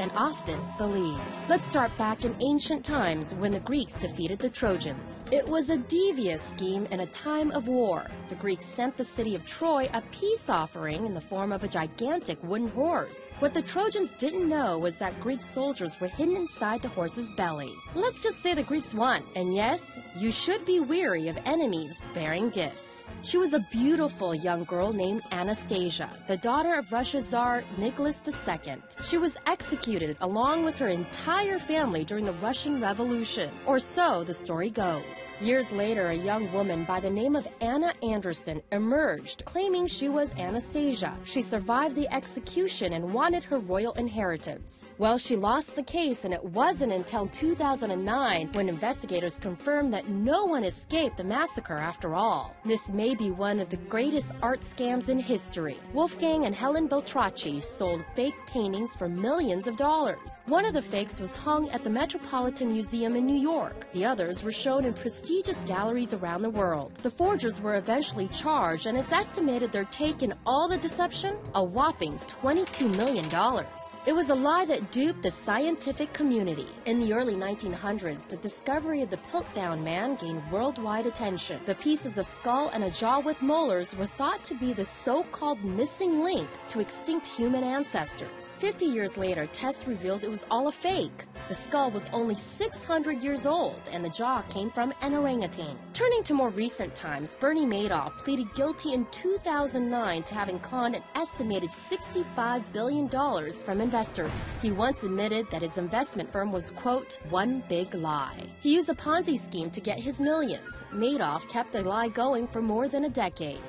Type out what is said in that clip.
and often believed. Let's start back in ancient times when the Greeks defeated the Trojans. It was a devious scheme in a time of war. The Greeks sent the city of Troy a peace offering in the form of a gigantic wooden horse. What the Trojans didn't know was that Greek soldiers were hidden inside the horse's belly. Let's just say the Greeks won, and yes, you should be weary of enemies bearing gifts. She was a beautiful young girl named Anastasia, the daughter of Russia's Tsar Nicholas II. She was executed along with her entire family during the Russian Revolution, or so the story goes. Years later, a young woman by the name of Anna Anderson emerged, claiming she was Anastasia. She survived the execution and wanted her royal inheritance. Well, she lost the case, and it wasn't until 2009 when investigators confirmed that no one escaped the massacre after all. This may be one of the greatest art scams in history. Wolfgang and Helen Beltracci sold fake paintings for millions of dollars. One of the fakes was hung at the Metropolitan Museum in New York. The others were shown in prestigious galleries around the world. The forgers were eventually charged, and it's estimated their take in all the deception, a whopping $22 million. It was a lie that duped the scientific community. In the early 1900s, the discovery of the Piltdown Man gained worldwide attention. The pieces of skull and a jaw with molars were thought to be the so-called missing link to extinct human ancestors. 50 years later, tests revealed it was all a fake. The skull was only 600 years old, and the jaw came from an orangutan. Turning to more recent times, Bernie Madoff pleaded guilty in 2009 to having conned an estimated $65 billion from investors. He once admitted that his investment firm was, quote, one big lie. He used a Ponzi scheme to get his millions. Madoff kept the lie going for more than a decade.